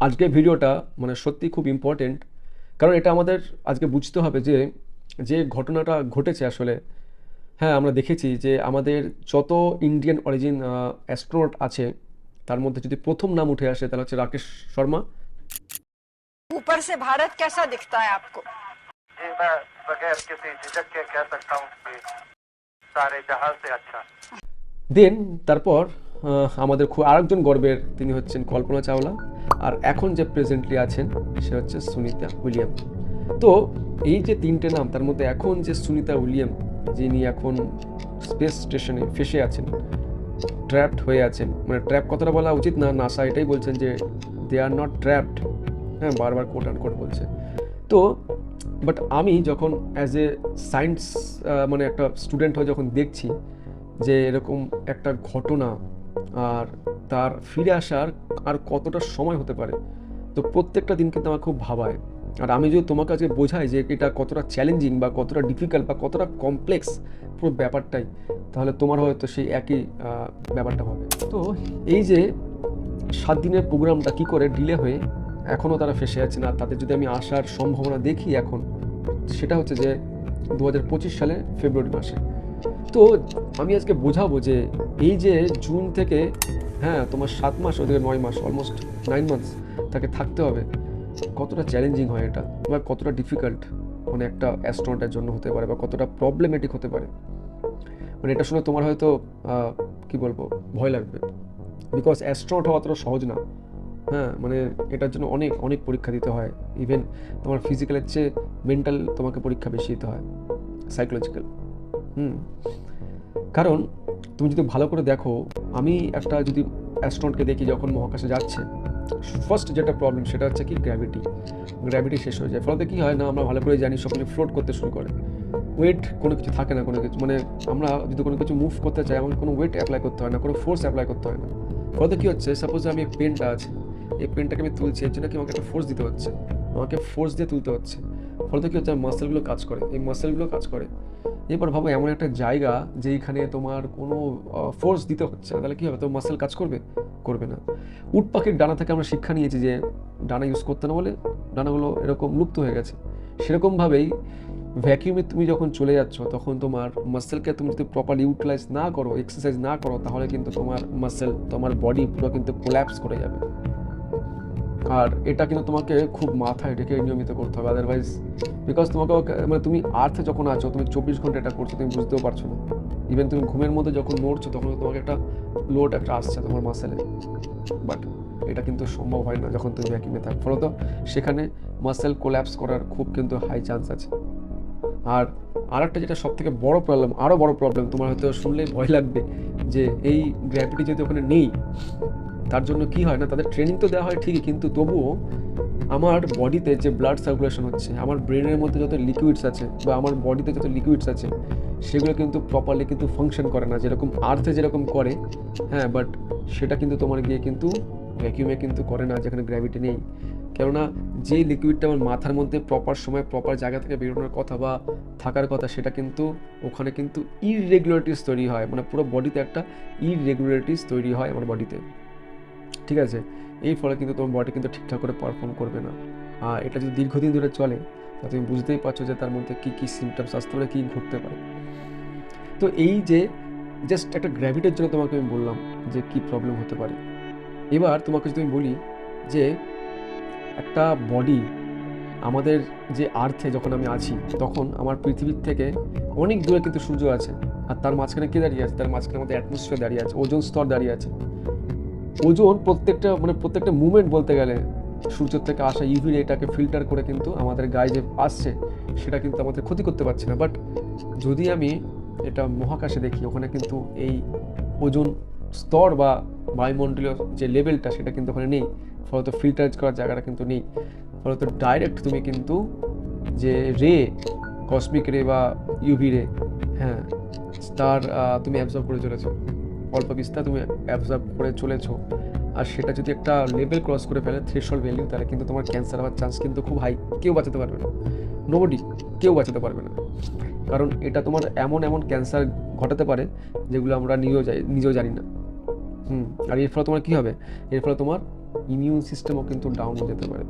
আজকের ভিডিওটা মানে সত্যি খুব ইম্পর্টেন্ট, কারণ এটা আমাদের আজকে বুঝতে হবে যে যে ঘটনাটা ঘটেছে আসলে। হ্যাঁ, আমরা দেখেছি যে আমাদের যত ইন্ডিয়ান অরিজিন অ্যাস্ট্রোনট আছে তার মধ্যে যদি প্রথম নাম উঠে আসে তাহলে হচ্ছে রাকেশ শর্মা। ऊपर से भारत कैसा दिखता है आपको? जी मैं बगैर किसी झिझक के कह सकता हूँ कि सारे जहां से अच्छा। দেন তারপর আমাদের খুব আরেকজন গর্বের তিনি হচ্ছেন কল্পনা চাওলা, আর এখন যে প্রেজেন্টলি আছেন সে হচ্ছে সুনিতা উইলিয়াম। তো এই যে তিনটে নাম, তার মধ্যে এখন যে সুনিতা উইলিয়াম, যিনি এখন স্পেস স্টেশনে ফেসে আছেন, ট্র্যাপড হয়ে আছেন, মানে ট্র্যাপ কথাটা বলা উচিত না, নাসা এটাই বলছেন যে দে আর নট ট্র্যাপড। হ্যাঁ, বারবার কোট অ্যান্ড কোট বলছে। তো বাট আমি যখন অ্যাজ এ সায়েন্স মানে একটা স্টুডেন্ট হয়ে যখন দেখছি যে এরকম একটা ঘটনা আর তার ফিরে আসার আর কতটা সময় হতে পারে, তো প্রত্যেকটা দিন কিন্তু আমার খুব ভাবায়। আর আমি যদি তোমাকে আজকে বোঝাই যে এটা কতটা চ্যালেঞ্জিং বা কতটা ডিফিকাল্ট বা কতটা কমপ্লেক্স পুরো ব্যাপারটাই, তাহলে তোমার হয়তো সেই একই ব্যাপারটা হবে। তো এই যে 7 দিনের প্রোগ্রামটা কি করে ডিলে হয়ে এখনও তারা ফেসে আছে না, তাদের যদি আমি আসার সম্ভাবনা দেখি এখন, সেটা হচ্ছে যে 2025 সালে ফেব্রুয়ারি মাসে। তো আমি আজকে বোঝাবো যে এই যে জুন থেকে, হ্যাঁ, তোমার 7 মাস ওদিকে 9 মাস, অলমোস্ট 9 মান্থস তাকে থাকতে হবে, কতটা চ্যালেঞ্জিং হয় এটা বা কতটা ডিফিকাল্ট মানে একটা অ্যাস্ট্রোনটের জন্য হতে পারে বা কতটা প্রবলেমেটিক হতে পারে। মানে এটা শুনে তোমার হয়তো কি বলবো, ভয় লাগবে, বিকজ অ্যাস্ট্রোনট হওয়া অতটা সহজ না। হ্যাঁ, মানে এটার জন্য অনেক অনেক পরীক্ষা দিতে হয়, ইভেন তোমার ফিজিক্যালের চেয়ে মেন্টাল তোমাকে পরীক্ষা বেশি দিতে হয়, সাইকোলজিক্যাল। কারণ তুমি যদি ভালো করে দেখো, আমি একটা যদি অ্যাস্ট্রোনটকে দেখি যখন মহাকাশে যাচ্ছে, ফার্স্ট যেটা প্রবলেম সেটা হচ্ছে কি গ্র্যাভিটি শেষ হয়ে যায়। ফলে কী হয় না, আমরা ভালো করে জানি সকলে ফ্লোট করতে শুরু করে, ওয়েট কোনো কিছু থাকে না, কোনো কিছু মানে আমরা যদি কোনো কিছু মুভ করতে চাই আমার কোনো ওয়েট অ্যাপ্লাই করতে হয় না, কোনো ফোর্স অ্যাপ্লাই করতে হয় না। ফলে কী হচ্ছে, সাপোজ আমি এই পেনটা আছে, এই পেনটাকে আমি তুলছি, এর জন্য কি আমাকে একটা ফোর্স দিতে হচ্ছে, আমাকে ফোর্স দিয়ে তুলতে হচ্ছে। ফলে কী হচ্ছে, মাসেলগুলো কাজ করে, এই মাসেলগুলো কাজ করে। এরপর ভাবো এমন একটা জায়গা যেখানে তোমার কোনো ফোর্স দিতে হচ্ছে না, তাহলে কী হবে, তো মাসেল কাজ করবে? করবে না। উট পাখির ডানা থেকে আমরা শিক্ষা নিয়েছি যে ডানা ইউজ করতে না বলে ডানাগুলো এরকম লুপ্ত হয়ে গেছে। সেরকমভাবেই ভ্যাকিউমে তুমি যখন চলে যাচ্ছ তখন তোমার মাসেলকে তুমি যদি প্রপারলি ইউটিলাইজ না করো, এক্সারসাইজ না করো, তাহলে কিন্তু তোমার মাসেল, তোমার বডি পুরো কিন্তু কোল্যাপস করে যাবে। আর এটা কিন্তু তোমাকে খুব মাথায় রেখে নিয়মিত করতে হবে, আদারওয়াইজ বিকজ তোমাকে মানে তুমি আর্থে যখন আছো, তুমি 24 ঘন্টা এটা করছো, তুমি বুঝতেও পারছো না। ইভেন তুমি ঘুমের মধ্যে যখন নড়ছো তখন তোমাকে একটা লোড একটা আসছে তোমার মাসেলে, বাট এটা কিন্তু সম্ভব হয় না যখন তুমি ভ্যাকিউমে থাকো। ফলত সেখানে মাসেল কোল্যাপস করার খুব কিন্তু হাই চান্স আছে। আর আরেকটা যেটা সব থেকে বড় প্রবলেম, আরও বড় প্রবলেম, তোমার হয়তো শুনলেই ভয় লাগবে যে এই গ্র্যাভিটি যদি ওখানে নেই, তার জন্য কি হয় না, তাদের ট্রেনিং তো দেওয়া হয় ঠিকই, কিন্তু তবুও আমার বডিতে যে ব্লাড সার্কুলেশন হচ্ছে, আমার ব্রেনের মধ্যে যত লিকুইডস আছে বা আমার বডিতে যত লিকুইডস আছে, সেগুলো কিন্তু প্রপারলি কিন্তু ফাংশন করে না, যেরকম আর্থে যেরকম করে। হ্যাঁ, বাট সেটা কিন্তু তোমার গিয়ে কিন্তু ভ্যাকিউমে কিন্তু করে না যেখানে গ্র্যাভিটি নেই। কেননা যে লিকুইডটা আমার মাথার মধ্যে প্রপার সময় প্রপার জায়গা থেকে বেরোনোর কথা বা থাকার কথা, সেটা কিন্তু ওখানে কিন্তু ইররেগুলারিটিস তৈরি হয়, মানে পুরো বডিতে একটা ইররেগুলারিটিস তৈরি হয় আমার বডিতে, ঠিক আছে? এই ফলে কিন্তু তোমার বডি কিন্তু ঠিকঠাক করে পারফর্ম করবে না। আর এটা যদি দীর্ঘদিন ধরে চলে, তা তুমি বুঝতেই পারছো যে তার মধ্যে কী কী সিমটমস আসতে পারে, কী ঘটতে পারে। তো এই যে জাস্ট একটা গ্র্যাভিটির জন্য তোমাকে আমি বললাম যে কী প্রবলেম হতে পারে। এবার তোমাকে যদি আমি বলি যে একটা বডি, আমাদের যে আর্থে যখন আমি আছি তখন আমার পৃথিবীর থেকে অনেক দূরে কিন্তু সূর্য আছে, আর তার মাঝখানে কে দাঁড়িয়ে আছে, তার মাঝখানে আমাদের অ্যাটমসফিয়ার দাঁড়িয়ে আছে, ওজোন স্তর দাঁড়িয়ে আছে। ওজোন প্রত্যেকটা মুভমেন্ট বলতে গেলে সূর্যের থেকে আসা ইউভি রেটাকে ফিল্টার করে কিন্তু আমাদের গায়ে যে আসছে সেটা কিন্তু আমাদের ক্ষতি করতে পারছে না। বাট যদি আমি এটা মহাকাশে দেখি, ওখানে কিন্তু এই ওজোন স্তর বা বায়ুমণ্ডলীয় যে লেভেলটা সেটা কিন্তু ওখানে নেই, ফলত ফিল্টার করার জায়গাটা কিন্তু নেই। ফলত ডাইরেক্ট তুমি কিন্তু যে রে, কসমিক রে বা ইউভি রে, হ্যাঁ, তার তুমি অ্যাবজর্ব করে চলেছো, অল্প বিস্তার তুমি অ্যাবজর্ব করে চলেছো। আর সেটা যদি একটা লেভেল ক্রস করে ফেলে, থ্রেশহোল্ড ভ্যালু, তাহলে কিন্তু তোমার ক্যান্সার হওয়ার চান্স কিন্তু খুব হাই, কেউ বাঁচাতে পারবে না, নোবডি, কেউ বাঁচাতে পারবে না। কারণ এটা তোমার এমন এমন ক্যান্সার ঘটাতে পারে যেগুলো আমরা নিজেও জানি না। আর এর ফলে তোমার কী হবে, এর ফলে তোমার ইমিউন সিস্টেমও কিন্তু ডাউন হয়ে যেতে পারে।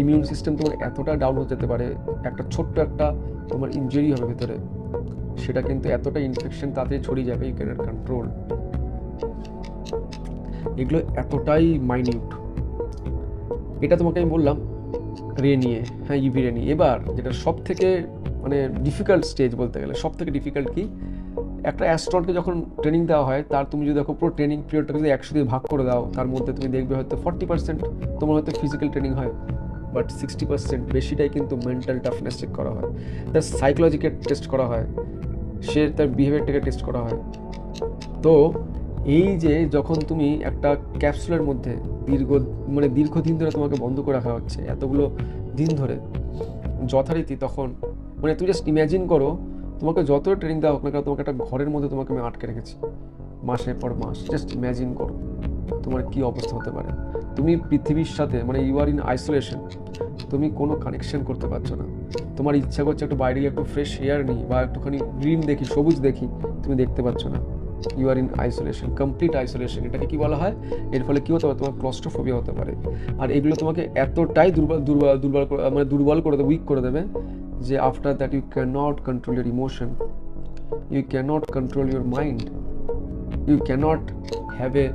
ইমিউন সিস্টেম তোমার এতটা ডাউন হয়ে যেতে পারে, একটা ছোট্ট একটা তোমার ইনজুরি হবে ভেতরে, সেটা কিন্তু এতটা ইনফেকশন তাড়াতাড়ি ছড়িয়ে যাবে, ইউ ক্যানট কন্ট্রোল। এগুলো এতটাই মাইনিউট। এটা তোমাকে আমি বললাম রে নিয়ে, হ্যাঁ ইউভি রে নিয়ে। এবার যেটা সব থেকে মানে ডিফিকাল্ট স্টেজ বলতে গেলে, সব থেকে ডিফিকাল্ট কি, একটা অ্যাস্ট্রনটকে যখন ট্রেনিং দেওয়া হয়, তার তুমি যদি দেখো পুরো ট্রেনিং পিরিয়ডটা যদি 100 দিয়ে ভাগ করে দাও, তার মধ্যে তুমি দেখবে হয়তো 40% তোমার হয়তো ফিজিক্যাল ট্রেনিং হয়, বাট 60% বেশিটাই কিন্তু মেন্টাল টাফনেস চেক করা হয়, তার সাইকোলজিকে টেস্ট করা হয়, সে তার বিহেভিয়ারটাকে টেস্ট করা হয়। তো এই যে যখন তুমি একটা ক্যাপসুলের মধ্যে দীর্ঘদিন ধরে তোমাকে বন্ধ করে রাখা হচ্ছে, এতগুলো দিন ধরে যথারীতি, তখন মানে তুমি জাস্ট ইম্যাজিন করো, তোমাকে যত ট্রেনিং দেওয়া হোক না কেন, তোমাকে একটা ঘরের মধ্যে তোমাকে আমি আটকে রেখেছি মাসের পর মাস। জাস্ট ইম্যাজিন করো তোমার কি অবস্থা হতে পারে। তুমি পৃথিবীর সাথে মানে ইউ আর ইন আইসোলেশন, তুমি কোনো কানেকশন করতে পারছো না। তোমার ইচ্ছা করছে একটু বাইরে গিয়ে একটু ফ্রেশ এয়ার নিই বা একটুখানি গ্রিন দেখি, সবুজ দেখি, তুমি দেখতে পাচ্ছ না। You are in isolation, complete isolation. এটাকে কি বলা হয়? এর ফলে কি হতে পারে, তোমার ক্লস্ট্রোফোবিয়া হতে পারে। আর এগুলো তোমাকে এতটাই দুর্বল করে দেবে, উইক করে দেবে, যে after that you can not control your emotion, you can not control your mind, you can not have a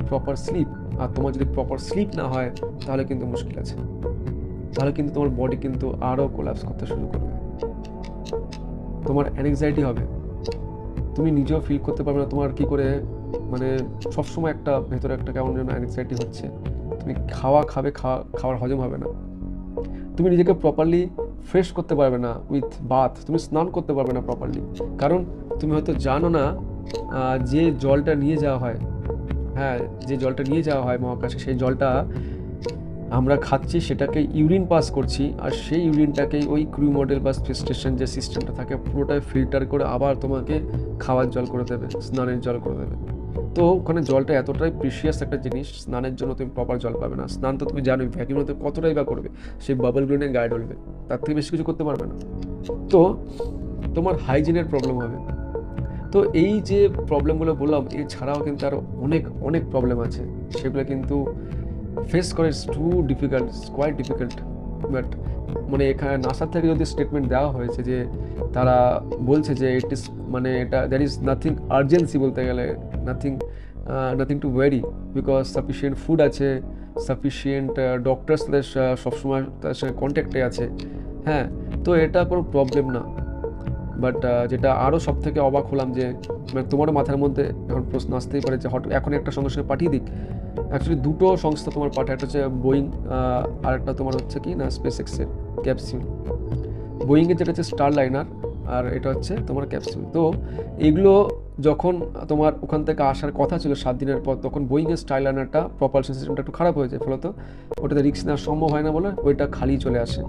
proper sleep. আর তোমার যদি প্রপার স্লিপ না হয়, তাহলে কিন্তু মুশকিল আছে, তাহলে কিন্তু তোমার বডি কিন্তু আরও কোলাপস করতে শুরু করবে, তোমার অ্যাংজাইটি হবে, তুমি নিজেও ফিল করতে পারবে না তোমার কি করে, মানে সবসময় একটা ভেতরে একটা কেমন যেন অ্যাংজাইটি হচ্ছে। তুমি খাওয়ার হজম হবে না, তুমি নিজেকে প্রপারলি ফ্রেশ করতে পারবে না উইথ বাথ, তুমি স্নান করতে পারবে না প্রপারলি। কারণ তুমি হয়তো জানো না যে জলটা নিয়ে যাওয়া হয়, হ্যাঁ যে জলটা নিয়ে যাওয়া হয় মহাকাশে, সেই জলটা আমরা খাচ্ছি, সেটাকে ইউরিন পাস করছি, আর সেই ইউরিনটাকেই ওই ক্রু মডেল বা স্পেস স্টেশন যে সিস্টেমটা থাকে পুরোটাই ফিল্টার করে আবার তোমাকে খাওয়ার জল করে দেবে, স্নানের জল করে দেবে। তো ওখানে জলটা এতটাই প্রিশিয়াস একটা জিনিস, স্নানের জন্য তুমি প্রপার জল পাবে না। স্নান তো তুমি জানোই ভ্যাকিউমতে কতটাই বা করবে, সেই বাবলগুলো নিয়ে গায়ে ডলবে, তার থেকে বেশি কিছু করতে পারবে না। তো তোমার হাইজিনের প্রবলেম হবে। তো এই যে প্রবলেমগুলো বললাম, এছাড়াও কিন্তু আরও অনেক অনেক প্রবলেম আছে, সেগুলো কিন্তু ফেস করে it's too difficult, quite difficult. But মানে এখানে নাসার থেকে যদি স্টেটমেন্ট দেওয়া হয়েছে যে তারা বলছে যে ইট ইস মানে এটা দ্যার ইজ নাথিং আর্জেন্সি বলতে গেলে, nothing to worry, because sufficient food আছে, সাফিসিয়েন্ট ডক্টরস তাদের সবসময় তাদের সঙ্গে কন্ট্যাক্টে আছে, হ্যাঁ, তো এটা কোনো প্রবলেম না। বাট যেটা আরও সব থেকে অবাক হলাম যে মানে তোমারও মাথার মধ্যে এখন প্রশ্ন আসতেই পারে যে এখন একটা সঙ্গে সঙ্গে পাঠিয়ে দিক। অ্যাকচুয়ালি দুটো সংস্থা তোমার পাঠায়, একটা হচ্ছে বোয়িং, আর একটা তোমার হচ্ছে কি না স্পেস এক্সের ক্যাপসিউল। বোয়িংয়ের যেটা হচ্ছে স্টার লাইনার, আর এটা হচ্ছে তোমার ক্যাপসিউল। তো এগুলো যখন তোমার ওখান থেকে আসার কথা ছিল 7 দিনের পর, তখন বোয়িংয়ের স্টার লাইনারটা প্রপালশন সিস্টেমটা একটু খারাপ হয়ে যায়, ফলত ওটাতে রিস্ক নেওয়া সম্ভব হয় না বলে ওইটা খালি চলে আসে।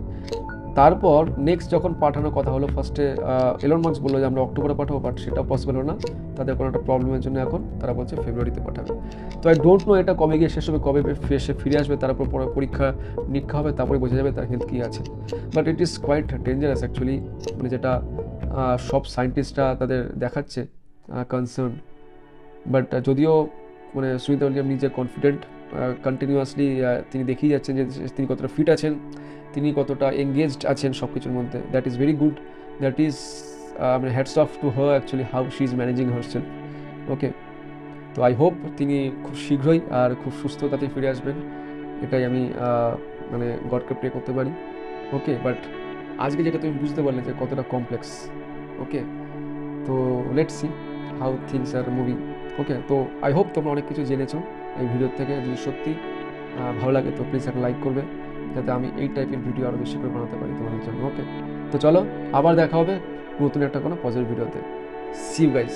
তারপর নেক্সট যখন পাঠানোর কথা হলো, ফার্স্টে এলন মাস্ক বললো যে আমরা অক্টোবরে পাঠাবো, বাট সেটা পসিবল হলো না, তাদের কোনো একটা প্রবলেমের জন্য এখন তারা বলছে ফেব্রুয়ারিতে পাঠাবে। তো আই ডোন্ট নো এটা কবে গিয়ে শেষ হবে, কবে সে ফিরে আসবে, তার উপর পরীক্ষা নিরীক্ষা হবে, তারপরে বোঝা যাবে তার হেলথ কী আছে। But it is quite dangerous actually, মানে যেটা সব সায়েন্টিস্টরা তাদের দেখাচ্ছে কনসার্ন। বাট যদিও মানে সুনিতা উইলিয়াম নিজে কনফিডেন্ট, কন্টিনিউয়াসলি তিনি দেখিয়ে যাচ্ছেন যে তিনি কতটা ফিট আছেন, তিনি কতটা এঙ্গেজড আছেন সব কিছুর মধ্যে। That is very good, that is মানে hats off to her actually, how she is managing herself. Okay, তো আই হোপ তিনি খুব শীঘ্রই আর খুব সুস্থতাতে ফিরে আসবেন, এটাই আমি মানে গডকে প্রে করতে পারি। ওকে, বাট আজকে যেটা তুমি বুঝতে পারলে যে কতটা কমপ্লেক্স। ওকে, তো let's see how things are moving. Okay, তো আই হোপ তোমরা অনেক কিছু জেনেছো এই ভিডিওর থেকে। যদি সত্যি ভালো লাগে তো প্লিজ একটা লাইক করবে, যাতে আমি এই টাইপের ভিডিও আরও বেশি করে বানাতে পারি তোমাদের জন্য। ওকে, তো চলো আবার দেখা হবে নতুন একটা কোনো পজিটিভ ভিডিওতে। See you guys.